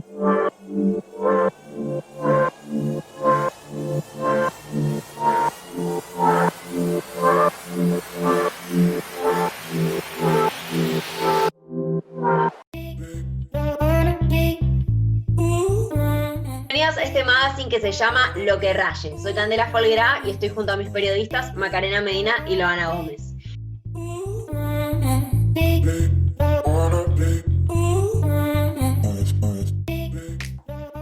Bienvenidos a este magazine que se llama Lo que Raye. Soy Candela Folguera y estoy junto a mis periodistas Macarena Medina y Loana Gómez.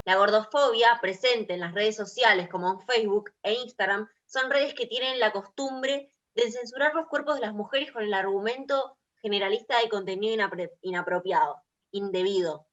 La gordofobia, presente en las redes sociales como en Facebook e Instagram, son redes que tienen la costumbre de censurar los cuerpos de las mujeres con el argumento generalista de contenido inapropiado, indebido.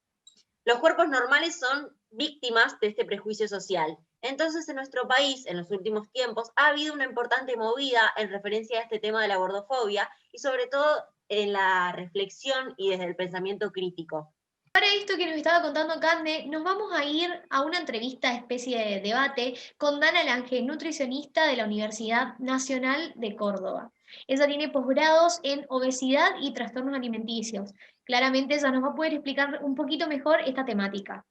Los cuerpos normales son víctimas de este prejuicio social. Entonces, en nuestro país, en los últimos tiempos, ha habido una importante movida en referencia a este tema de la gordofobia y sobre todo en la reflexión y desde el pensamiento crítico. Para esto que nos estaba contando Cande, nos vamos a ir a una entrevista, especie de debate, con Dana Lange, nutricionista de la Universidad Nacional de Córdoba. Ella tiene posgrados en obesidad y trastornos alimenticios. Claramente ella nos va a poder explicar un poquito mejor esta temática.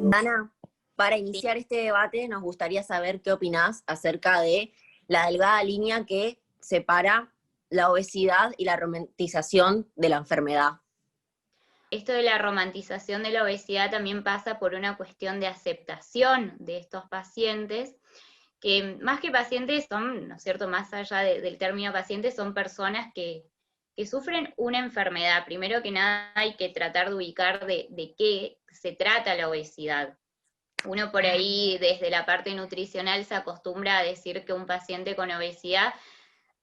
Dana, para iniciar este debate nos gustaría saber qué opinás acerca de la delgada línea que separa la obesidad y la romantización de la enfermedad. Esto de la romantización de la obesidad también pasa por una cuestión de aceptación de estos pacientes, que más que pacientes son, ¿no es cierto?, más allá del término pacientes, son personas que sufren una enfermedad. Primero que nada hay que tratar de ubicar de qué se trata la obesidad. Uno por ahí, desde la parte nutricional, se acostumbra a decir que un paciente con obesidad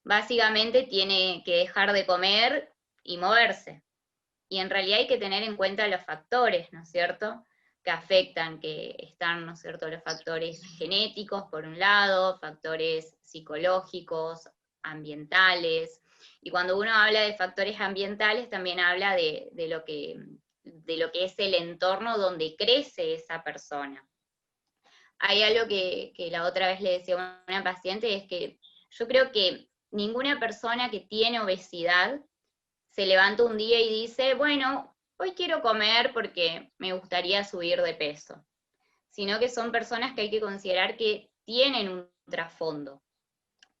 básicamente tiene que dejar de comer y moverse. Y en realidad hay que tener en cuenta los factores, ¿no es cierto?, que afectan, que están, ¿no es cierto?, los factores genéticos, por un lado, factores psicológicos, ambientales. Y cuando uno habla de factores ambientales, también habla de lo que es el entorno donde crece esa persona. Hay algo que la otra vez le decía a una paciente, es que yo creo que ninguna persona que tiene obesidad se levanta un día y dice, bueno, hoy quiero comer porque me gustaría subir de peso, sino que son personas que hay que considerar que tienen un trasfondo.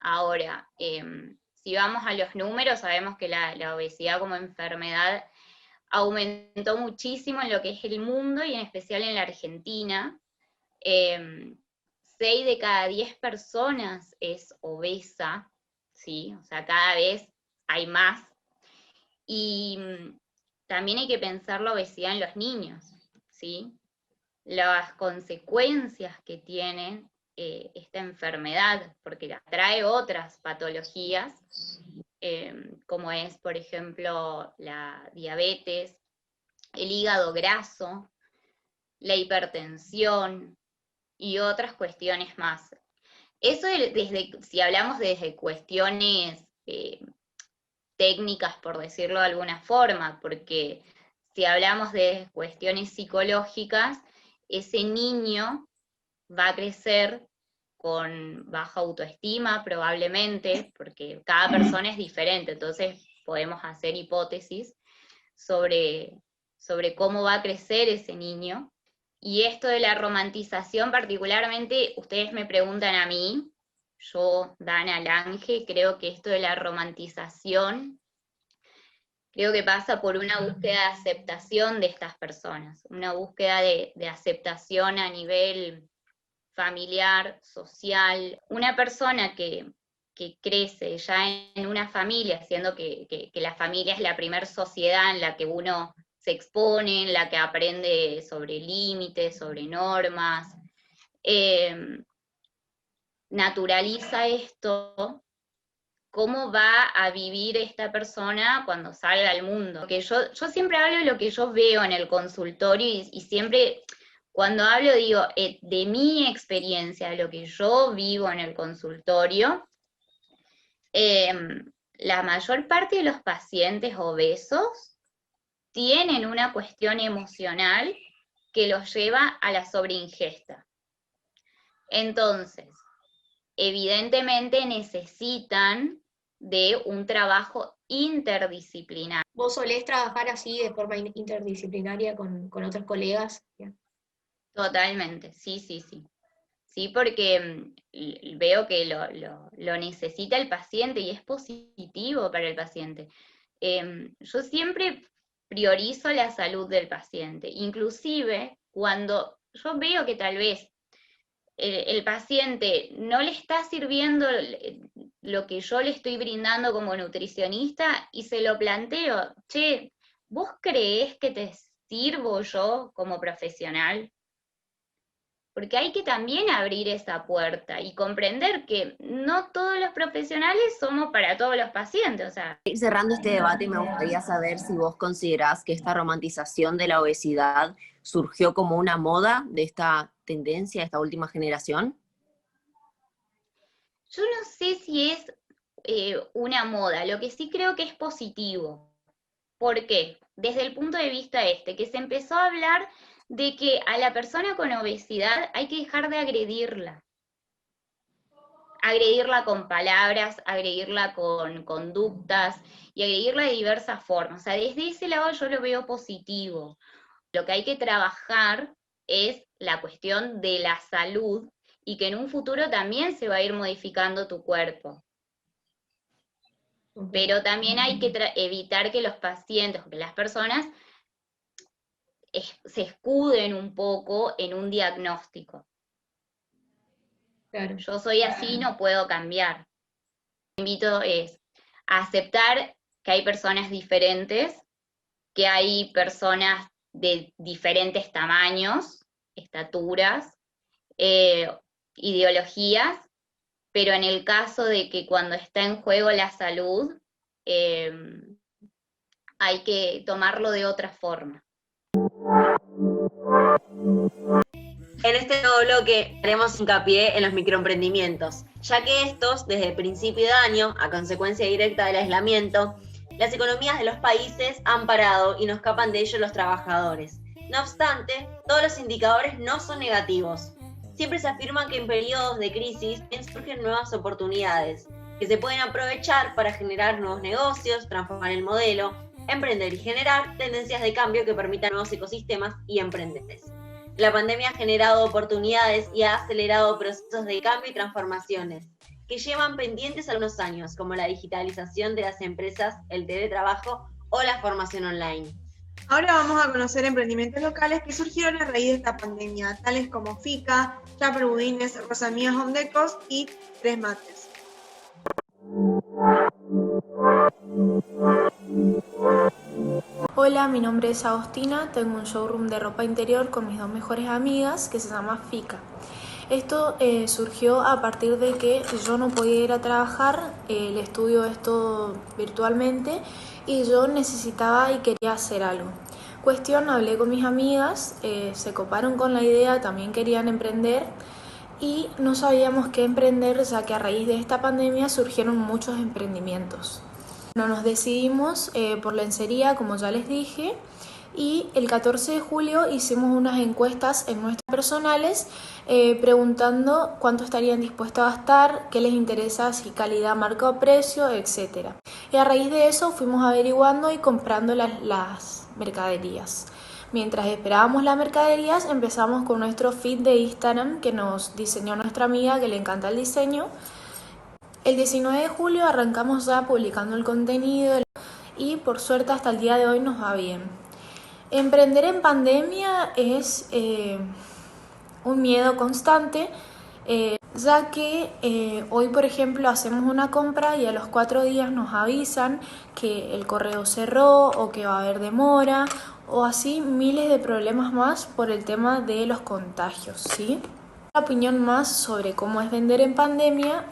Ahora, si vamos a los números, sabemos que la obesidad como enfermedad aumentó muchísimo en lo que es el mundo y en especial en la Argentina. 6 de cada 10 personas es obesa, ¿sí? O sea, cada vez hay más. Y también hay que pensar la obesidad en los niños, ¿sí? Las consecuencias que tiene esta enfermedad, porque trae otras patologías, como es, por ejemplo, la diabetes, el hígado graso, la hipertensión y otras cuestiones más. Eso si hablamos desde cuestiones técnicas, por decirlo de alguna forma, porque si hablamos de cuestiones psicológicas, ese niño va a crecer con baja autoestima probablemente, porque cada persona es diferente, entonces podemos hacer hipótesis sobre cómo va a crecer ese niño. Y esto de la romantización particularmente, ustedes me preguntan a mí, yo, Dana Lange, creo que esto de la romantización, creo que pasa por una búsqueda de aceptación de estas personas, una búsqueda de aceptación a nivel familiar, social. Una persona que crece ya en una familia, siendo que la familia es la primer sociedad en la que uno se expone, en la que aprende sobre límites, sobre normas, naturaliza esto. ¿Cómo va a vivir esta persona cuando salga al mundo? Porque yo siempre hablo de lo que yo veo en el consultorio y siempre cuando hablo digo de mi experiencia, de lo que yo vivo en el consultorio, la mayor parte de los pacientes obesos tienen una cuestión emocional que los lleva a la sobreingesta. Entonces, evidentemente necesitan de un trabajo interdisciplinario. ¿Vos solés trabajar así de forma interdisciplinaria con otros colegas? Totalmente, sí, sí, sí. Sí, porque veo que lo necesita el paciente y es positivo para el paciente. Yo siempre priorizo la salud del paciente, inclusive cuando yo veo que tal vez el paciente no le está sirviendo lo que yo le estoy brindando como nutricionista y se lo planteo, che, ¿vos creés que te sirvo yo como profesional? Porque hay que también abrir esa puerta y comprender que no todos los profesionales somos para todos los pacientes, o sea. Ir cerrando este debate, me gustaría saber si vos considerás que esta romantización de la obesidad surgió como una moda de esta tendencia, de esta última generación. Yo no sé si es una moda, lo que sí creo que es positivo. ¿Por qué? Desde el punto de vista que se empezó a hablar de que a la persona con obesidad hay que dejar de agredirla. Agredirla con palabras, agredirla con conductas y agredirla de diversas formas. O sea, desde ese lado yo lo veo positivo. Lo que hay que trabajar es la cuestión de la salud y que en un futuro también se va a ir modificando tu cuerpo. Pero también hay que evitar que los pacientes, que las personas se escuden un poco en un diagnóstico. Claro. Yo soy así, no puedo cambiar. Lo que invito es a aceptar que hay personas diferentes, que hay personas de diferentes tamaños, estaturas, ideologías, pero en el caso de que cuando está en juego la salud, hay que tomarlo de otra forma. En este nuevo bloque haremos hincapié en los microemprendimientos, ya que estos, desde el principio de año, a consecuencia directa del aislamiento, las economías de los países han parado y no escapan de ello los trabajadores. No obstante, todos los indicadores no son negativos. Siempre se afirma que en periodos de crisis surgen nuevas oportunidades, que se pueden aprovechar para generar nuevos negocios, transformar el modelo, emprender y generar tendencias de cambio que permitan nuevos ecosistemas y emprendedores. La pandemia ha generado oportunidades y ha acelerado procesos de cambio y transformaciones que llevan pendientes algunos años, como la digitalización de las empresas, el teletrabajo o la formación online. Ahora vamos a conocer emprendimientos locales que surgieron a raíz de esta pandemia, tales como Fica, Chapper Budines, Rosamía Home Decos y Tres Mates. Hola, mi nombre es Agostina, tengo un showroom de ropa interior con mis dos mejores amigas que se llama Fica. Esto surgió a partir de que yo no podía ir a trabajar, el estudio es todo virtualmente y yo necesitaba y quería hacer algo. Cuestión, hablé con mis amigas, se coparon con la idea, también querían emprender y no sabíamos qué emprender ya que a raíz de esta pandemia surgieron muchos emprendimientos. Nos decidimos por lencería, como ya les dije, y el 14 de julio hicimos unas encuestas en nuestras personales preguntando cuánto estarían dispuestos a gastar, qué les interesa, si calidad, marca o precio, etc. Y a raíz de eso fuimos averiguando y comprando las mercaderías. Mientras esperábamos las mercaderías empezamos con nuestro feed de Instagram que nos diseñó nuestra amiga que le encanta el diseño. El 19 de julio arrancamos ya publicando el contenido y por suerte hasta el día de hoy nos va bien. Emprender en pandemia es un miedo constante, ya que hoy por ejemplo hacemos una compra y a los 4 días nos avisan que el correo cerró o que va a haber demora o así miles de problemas más por el tema de los contagios, ¿sí? Una opinión más sobre cómo es vender en pandemia.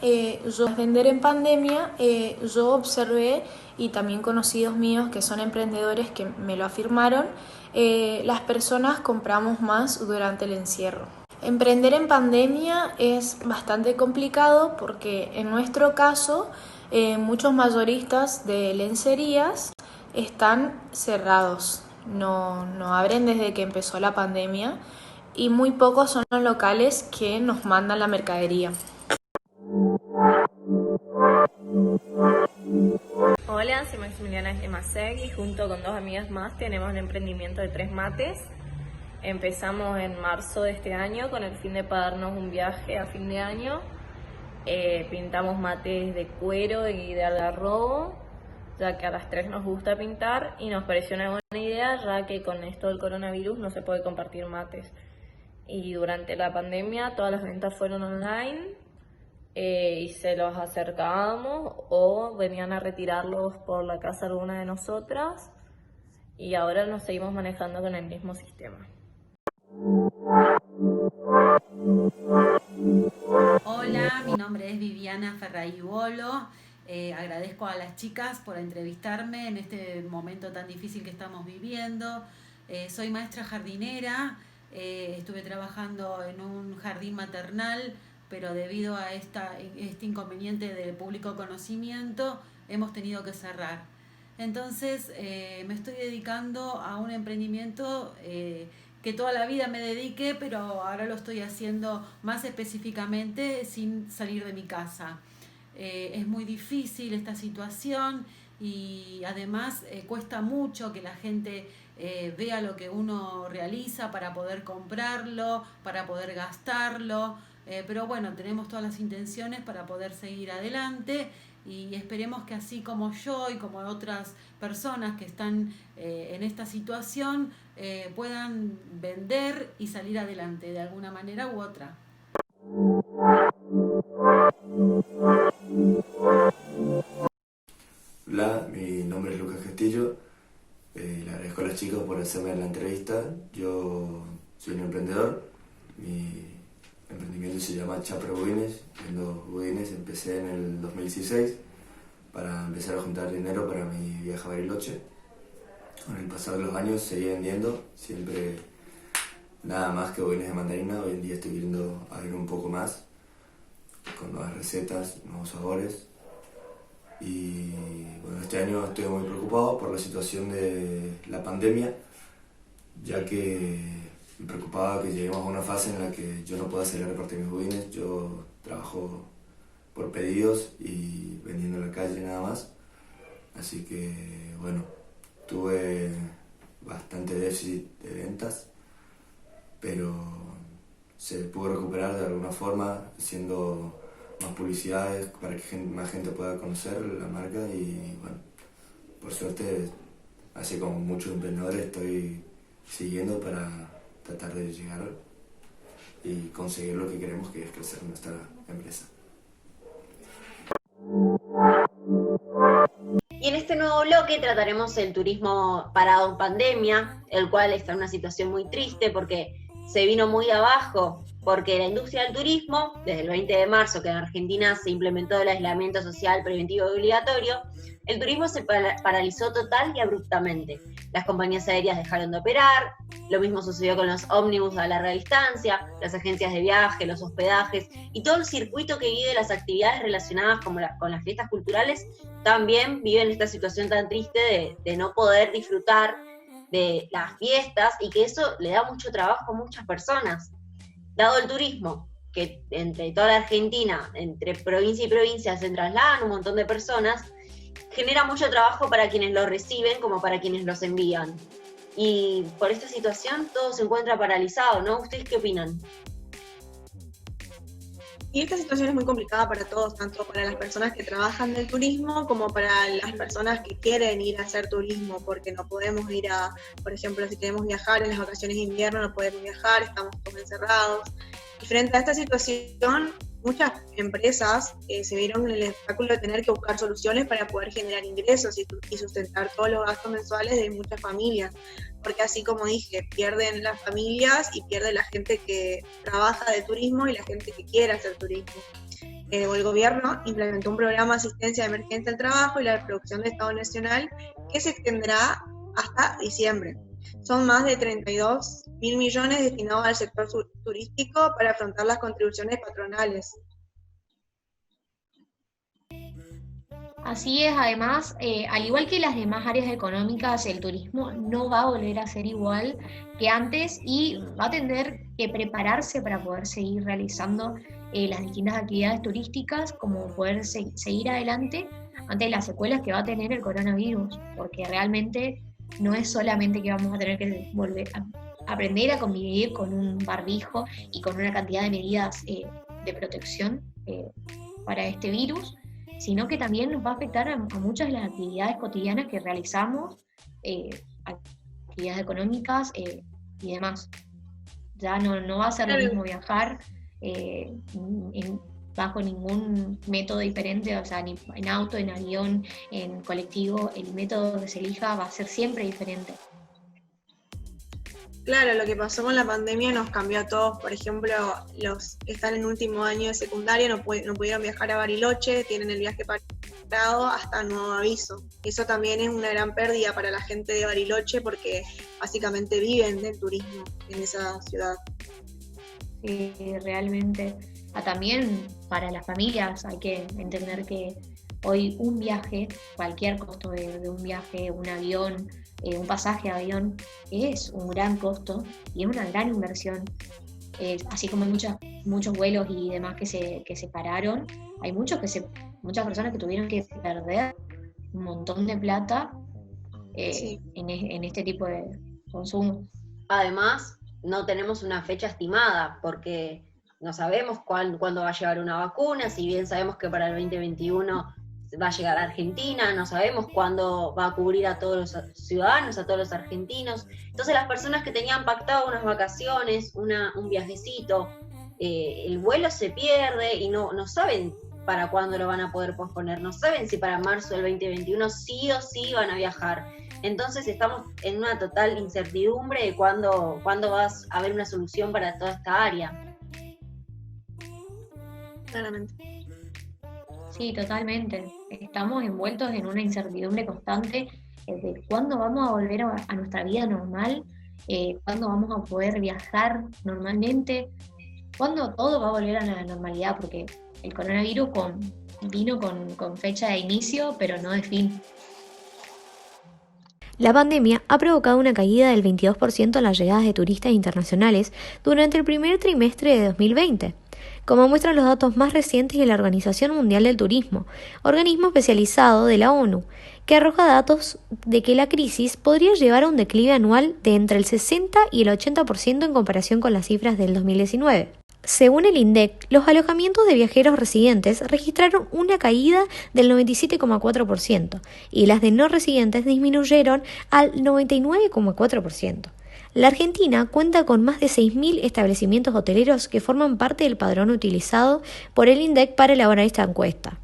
Yo observé y también conocidos míos que son emprendedores que me lo afirmaron, las personas compramos más durante el encierro. Emprender en pandemia es bastante complicado porque en nuestro caso muchos mayoristas de lencerías están cerrados, no abren desde que empezó la pandemia. Y muy pocos son los locales que nos mandan la mercadería. soy Maximiliana Gemasek y junto con 2 amigas más tenemos un emprendimiento de 3 mates. Empezamos en marzo de este año con el fin de pagarnos un viaje a fin de año. Pintamos mates de cuero y de algarrobo, ya que a las 3 nos gusta pintar y nos pareció una buena idea, ya que con esto del coronavirus no se puede compartir mates. Y durante la pandemia todas las ventas fueron online y se los acercábamos o venían a retirarlos por la casa alguna de nosotras, y ahora nos seguimos manejando con el mismo sistema. Hola, mi nombre es Viviana Ferray Bolo. Agradezco a las chicas por entrevistarme en este momento tan difícil que estamos viviendo. Soy maestra jardinera, estuve trabajando en un jardín maternal, pero debido a este inconveniente de público conocimiento hemos tenido que cerrar. Entonces me estoy dedicando a un emprendimiento que toda la vida me dediqué, pero ahora lo estoy haciendo más específicamente sin salir de mi casa. Es muy difícil esta situación y además cuesta mucho que la gente vea lo que uno realiza para poder comprarlo, para poder gastarlo, pero bueno, tenemos todas las intenciones para poder seguir adelante y esperemos que así como yo y como otras personas que están en esta situación puedan vender y salir adelante de alguna manera u otra. Hola, mi nombre es Lucas Castillo. Le agradezco a las chicas por hacerme la entrevista. Yo soy un emprendedor. Mi emprendimiento se llama Chapra Budines. Vendo budines. Empecé en el 2016 para empezar a juntar dinero para mi viaje a Bariloche. Con el pasar de los años seguí vendiendo, siempre nada más que budines de mandarina. Hoy en día estoy queriendo abrir un poco más, con nuevas recetas, nuevos sabores. Y bueno, este año estoy muy preocupado por la situación de la pandemia, ya que me preocupaba que lleguemos a una fase en la que yo no pueda salir a repartir mis budines. Yo trabajo por pedidos y vendiendo en la calle nada más, así que bueno, tuve bastante déficit de ventas, pero se pudo recuperar de alguna forma haciendo más publicidades para que más gente pueda conocer la marca y bueno, por suerte, así como muchos emprendedores, estoy siguiendo para tratar de llegar y conseguir lo que queremos, que es crecer nuestra empresa. Y en este nuevo bloque trataremos el turismo parado en pandemia, el cual está en una situación muy triste porque se vino muy abajo, porque la industria del turismo, desde el 20 de marzo que en Argentina se implementó el aislamiento social preventivo y obligatorio, el turismo se paralizó total y abruptamente. Las compañías aéreas dejaron de operar, lo mismo sucedió con los ómnibus a larga distancia, las agencias de viaje, los hospedajes y todo el circuito que vive las actividades relacionadas con las fiestas culturales también viven esta situación tan triste de no poder disfrutar de las fiestas y que eso le da mucho trabajo a muchas personas. Dado el turismo, que entre toda la Argentina, entre provincia y provincia se trasladan un montón de personas, genera mucho trabajo para quienes lo reciben como para quienes los envían. Y por esta situación todo se encuentra paralizado, ¿no? ¿Ustedes qué opinan? Y esta situación es muy complicada para todos, tanto para las personas que trabajan del turismo como para las personas que quieren ir a hacer turismo, porque no podemos ir a, por ejemplo, si queremos viajar en las vacaciones de invierno, no podemos viajar, estamos todos encerrados. Y frente a esta situación, muchas empresas se vieron en el obstáculo de tener que buscar soluciones para poder generar ingresos y sustentar todos los gastos mensuales de muchas familias, porque así como dije, pierden las familias y pierde la gente que trabaja de turismo y la gente que quiere hacer turismo. El gobierno implementó un programa de asistencia de emergencia al trabajo y la producción de Estado Nacional que se extenderá hasta diciembre. Son más de 32.000 millones destinados al sector turístico para afrontar las contribuciones patronales. Así es, además, al igual que las demás áreas económicas, el turismo no va a volver a ser igual que antes y va a tener que prepararse para poder seguir realizando las distintas actividades turísticas, como poder seguir adelante ante las secuelas que va a tener el coronavirus, porque realmente no es solamente que vamos a tener que volver a aprender a convivir con un barbijo y con una cantidad de medidas de protección para este virus, sino que también nos va a afectar a muchas de las actividades cotidianas que realizamos, actividades económicas y demás. Ya no va a ser lo mismo viajar bajo ningún método diferente, o sea, ni en auto, en avión, en colectivo, el método que se elija va a ser siempre diferente. Claro, lo que pasó con la pandemia nos cambió a todos. Por ejemplo, los que están en último año de secundaria no pudieron viajar a Bariloche, tienen el viaje parado hasta nuevo aviso. Eso también es una gran pérdida para la gente de Bariloche porque básicamente viven del turismo en esa ciudad. Realmente. También para las familias hay que entender que hoy un viaje, cualquier costo de un viaje, un avión, un pasaje de avión, es un gran costo y es una gran inversión. Así como hay muchos vuelos y demás que se pararon, hay muchas personas que tuvieron que perder un montón de plata en este tipo de consumo. Además, no tenemos una fecha estimada, porque no sabemos cuándo va a llegar una vacuna, si bien sabemos que para el 2021 va a llegar a Argentina, no sabemos cuándo va a cubrir a todos los ciudadanos, a todos los argentinos. Entonces las personas que tenían pactado unas vacaciones, un viajecito, el vuelo se pierde y no saben para cuándo lo van a poder posponer, no saben si para marzo del 2021 sí o sí van a viajar. Entonces estamos en una total incertidumbre de cuándo va a haber una solución para toda esta área. Claramente. Sí, totalmente. Estamos envueltos en una incertidumbre constante de cuándo vamos a volver a nuestra vida normal, cuándo vamos a poder viajar normalmente, cuándo todo va a volver a la normalidad, porque el coronavirus vino con fecha de inicio, pero no de fin. La pandemia ha provocado una caída del 22% en las llegadas de turistas internacionales durante el primer trimestre de 2020, como muestran los datos más recientes de la Organización Mundial del Turismo, organismo especializado de la ONU, que arroja datos de que la crisis podría llevar a un declive anual de entre el 60 y el 80% en comparación con las cifras del 2019. Según el INDEC, los alojamientos de viajeros residentes registraron una caída del 97,4% y las de no residentes disminuyeron al 99,4%. La Argentina cuenta con más de 6.000 establecimientos hoteleros que forman parte del padrón utilizado por el INDEC para elaborar esta encuesta.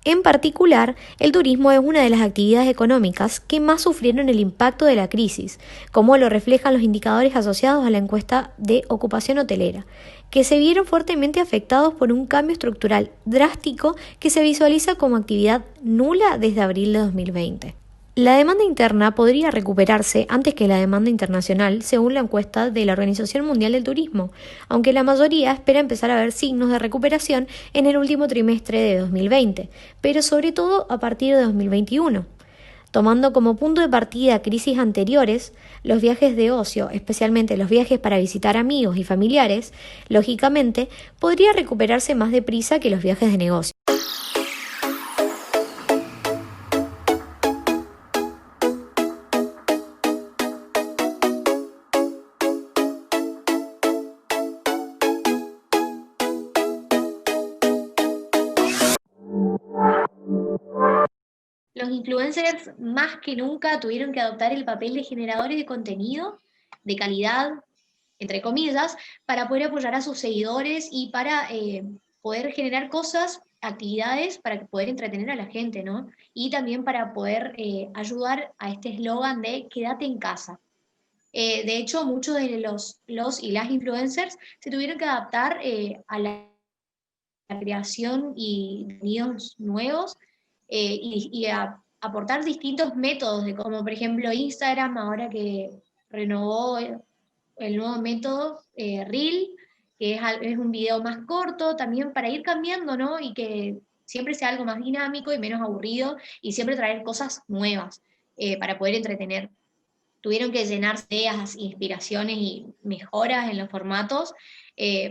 En particular, el turismo es una de las actividades económicas que más sufrieron el impacto de la crisis, como lo reflejan los indicadores asociados a la encuesta de ocupación hotelera, que se vieron fuertemente afectados por un cambio estructural drástico que se visualiza como actividad nula desde abril de 2020. La demanda interna podría recuperarse antes que la demanda internacional, según la encuesta de la Organización Mundial del Turismo, aunque la mayoría espera empezar a ver signos de recuperación en el último trimestre de 2020, pero sobre todo a partir de 2021. Tomando como punto de partida crisis anteriores, los viajes de ocio, especialmente los viajes para visitar amigos y familiares, lógicamente, podría recuperarse más deprisa que los viajes de negocio. Los influencers más que nunca tuvieron que adoptar el papel de generadores de contenido de calidad, entre comillas, para poder apoyar a sus seguidores y para poder generar cosas, actividades para poder entretener a la gente, ¿no? Y también para poder ayudar a este eslogan de quédate en casa. De hecho, muchos de los y las influencers se tuvieron que adaptar a la creación y contenidos nuevos y a aportar distintos métodos, como por ejemplo Instagram, ahora que renovó el nuevo método Reel, que es un video más corto, también para ir cambiando, ¿no? Y que siempre sea algo más dinámico y menos aburrido, y siempre traer cosas nuevas para poder entretener. Tuvieron que llenarse de ideas, inspiraciones y mejoras en los formatos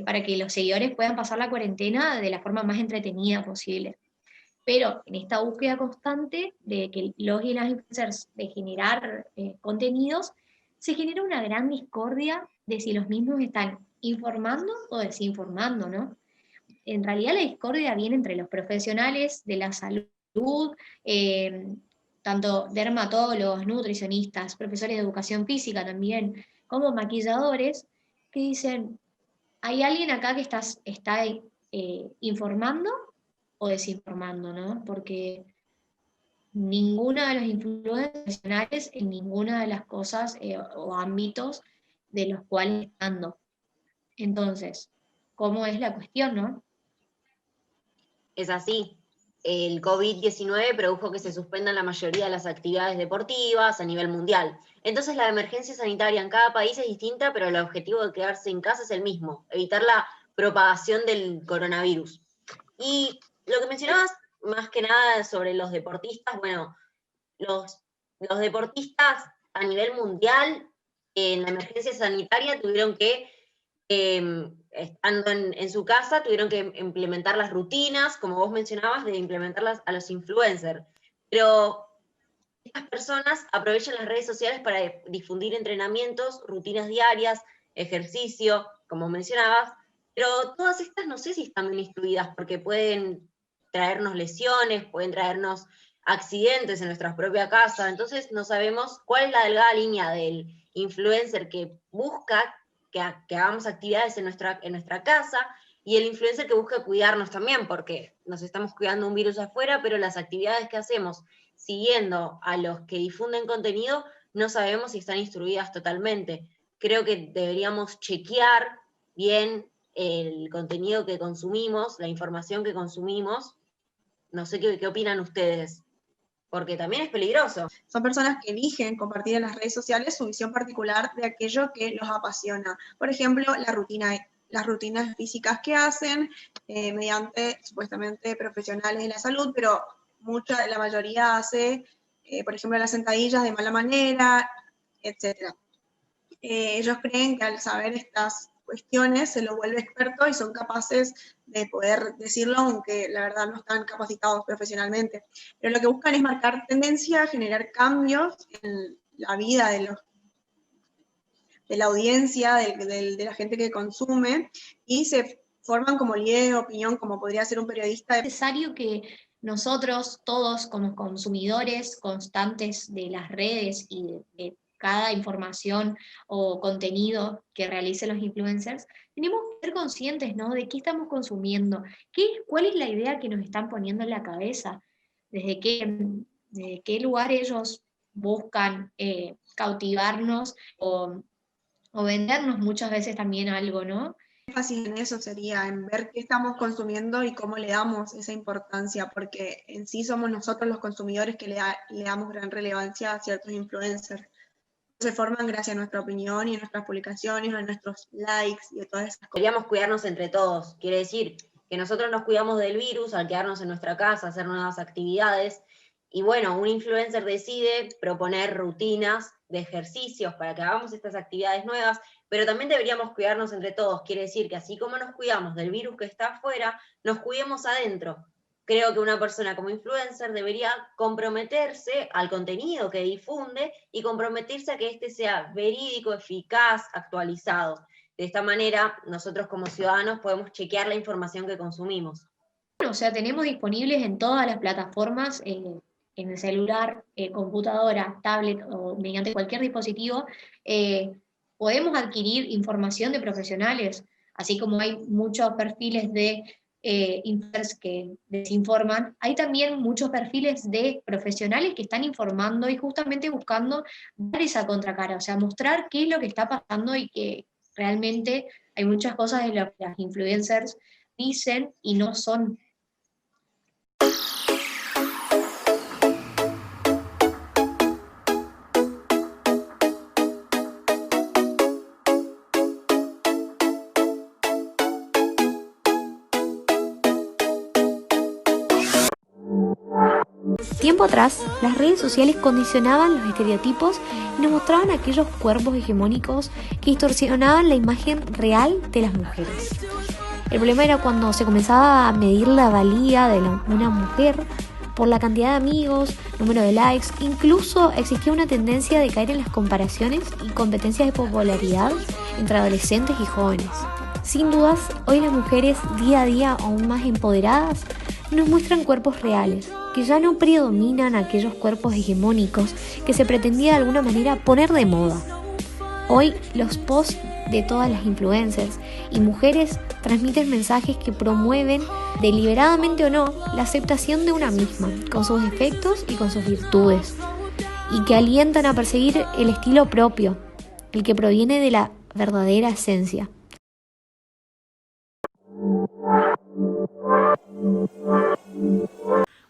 para que los seguidores puedan pasar la cuarentena de la forma más entretenida posible. Pero en esta búsqueda constante de que los y las influencers de generar contenidos, se genera una gran discordia de si los mismos están informando o desinformando, ¿no? En realidad la discordia viene entre los profesionales de la salud, tanto dermatólogos, nutricionistas, profesores de educación física también, como maquilladores, que dicen, hay alguien acá que está informando o desinformando, ¿no? Porque ninguna de los influencers profesionales en ninguna de las cosas o ámbitos de los cuales están dando. Entonces, ¿cómo es la cuestión, no? Es así. El COVID-19 produjo que se suspendan la mayoría de las actividades deportivas a nivel mundial. Entonces la emergencia sanitaria en cada país es distinta, pero el objetivo de quedarse en casa es el mismo, evitar la propagación del coronavirus. Y lo que mencionabas más que nada sobre los deportistas, bueno, los deportistas a nivel mundial en la emergencia sanitaria tuvieron que, estando en su casa, tuvieron que implementar las rutinas, como vos mencionabas, de implementarlas a los influencers. Pero estas personas aprovechan las redes sociales para difundir entrenamientos, rutinas diarias, ejercicio, como mencionabas, pero todas estas no sé si están bien instruidas, porque pueden traernos lesiones, pueden traernos accidentes en nuestra propia casa, entonces no sabemos cuál es la delgada línea del influencer que busca que hagamos actividades en nuestra casa, y el influencer que busca cuidarnos también, porque nos estamos cuidando un virus afuera, pero las actividades que hacemos siguiendo a los que difunden contenido, no sabemos si están instruidas totalmente. Creo que deberíamos chequear bien el contenido que consumimos, la información que consumimos. No sé qué opinan ustedes, porque también es peligroso. Son personas que eligen compartir en las redes sociales su visión particular de aquello que los apasiona. Por ejemplo, las rutinas físicas que hacen mediante supuestamente profesionales de la salud, pero la mayoría hace, por ejemplo, las sentadillas de mala manera, etc. Ellos creen que al saber estas cuestiones se lo vuelve experto y son capaces de poder decirlo, aunque la verdad no están capacitados profesionalmente. Pero lo que buscan es marcar tendencia, generar cambios en la vida de la audiencia, de la gente que consume, y se forman como líderes de opinión, como podría ser un periodista. Es necesario que nosotros, todos como consumidores constantes de las redes y de cada información o contenido que realicen los influencers, tenemos que ser conscientes, ¿no?, de qué estamos consumiendo, cuál es la idea que nos están poniendo en la cabeza, desde qué lugar ellos buscan cautivarnos o vendernos muchas veces también algo, ¿no? Fácil en eso sería en ver qué estamos consumiendo y cómo le damos esa importancia, porque en sí somos nosotros los consumidores que le damos gran relevancia a ciertos influencers. Se forman gracias a nuestra opinión y a nuestras publicaciones, a nuestros likes y a todas esas cosas. Deberíamos cuidarnos entre todos, quiere decir que nosotros nos cuidamos del virus al quedarnos en nuestra casa, hacer nuevas actividades, y bueno, un influencer decide proponer rutinas de ejercicios para que hagamos estas actividades nuevas, pero también deberíamos cuidarnos entre todos, quiere decir que así como nos cuidamos del virus que está afuera, nos cuidemos adentro. Creo que una persona como influencer debería comprometerse al contenido que difunde y comprometerse a que este sea verídico, eficaz, actualizado. De esta manera, nosotros como ciudadanos podemos chequear la información que consumimos. Bueno, o sea, tenemos disponibles en todas las plataformas, en el celular, computadora, tablet o mediante cualquier dispositivo, podemos adquirir información de profesionales, así como hay muchos perfiles de influencers que desinforman, hay también muchos perfiles de profesionales que están informando y justamente buscando dar esa contracara, o sea, mostrar qué es lo que está pasando y que realmente hay muchas cosas de lo que las influencers dicen y no son. Tiempo atrás, las redes sociales condicionaban los estereotipos y nos mostraban aquellos cuerpos hegemónicos que distorsionaban la imagen real de las mujeres. El problema era cuando se comenzaba a medir la valía de una mujer por la cantidad de amigos, número de likes. Incluso existía una tendencia de caer en las comparaciones y competencias de popularidad entre adolescentes y jóvenes. Sin dudas, hoy las mujeres, día a día aún más empoderadas, nos muestran cuerpos reales, que ya no predominan aquellos cuerpos hegemónicos que se pretendía de alguna manera poner de moda. Hoy los posts de todas las influencers y mujeres transmiten mensajes que promueven, deliberadamente o no, la aceptación de una misma, con sus defectos y con sus virtudes, y que alientan a perseguir el estilo propio, el que proviene de la verdadera esencia.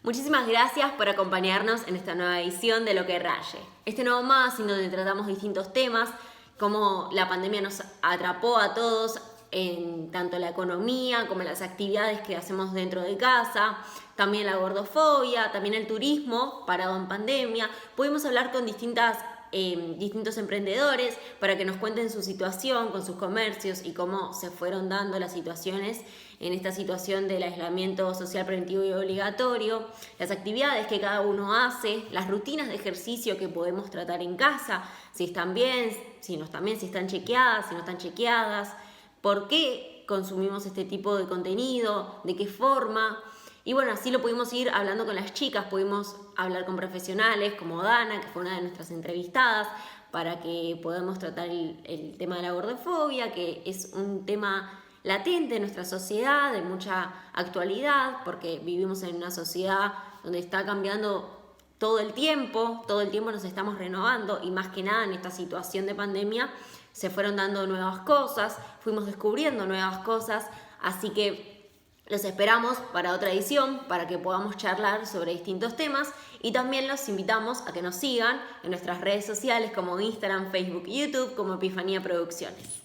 Muchísimas gracias por acompañarnos en esta nueva edición de Lo que Raye. Este nuevo magazine donde tratamos distintos temas, cómo la pandemia nos atrapó a todos en tanto la economía como las actividades que hacemos dentro de casa, también la gordofobia, también el turismo parado en pandemia. Pudimos hablar con distintos emprendedores para que nos cuenten su situación con sus comercios y cómo se fueron dando las situaciones en esta situación del aislamiento social preventivo y obligatorio, las actividades que cada uno hace, las rutinas de ejercicio que podemos tratar en casa, si están bien, si están chequeadas, si no están chequeadas, por qué consumimos este tipo de contenido, de qué forma. Y bueno, así lo pudimos ir hablando con las chicas, pudimos hablar con profesionales como Dana, que fue una de nuestras entrevistadas, para que podamos tratar el tema de la gordofobia, que es un tema latente en nuestra sociedad, de mucha actualidad, porque vivimos en una sociedad donde está cambiando todo el tiempo nos estamos renovando, y más que nada en esta situación de pandemia se fueron dando nuevas cosas, fuimos descubriendo nuevas cosas, así que los esperamos para otra edición, para que podamos charlar sobre distintos temas, y también los invitamos a que nos sigan en nuestras redes sociales como Instagram, Facebook y YouTube como Epifanía Producciones.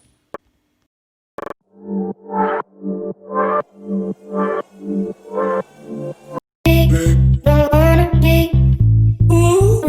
Don't wanna be, ooh,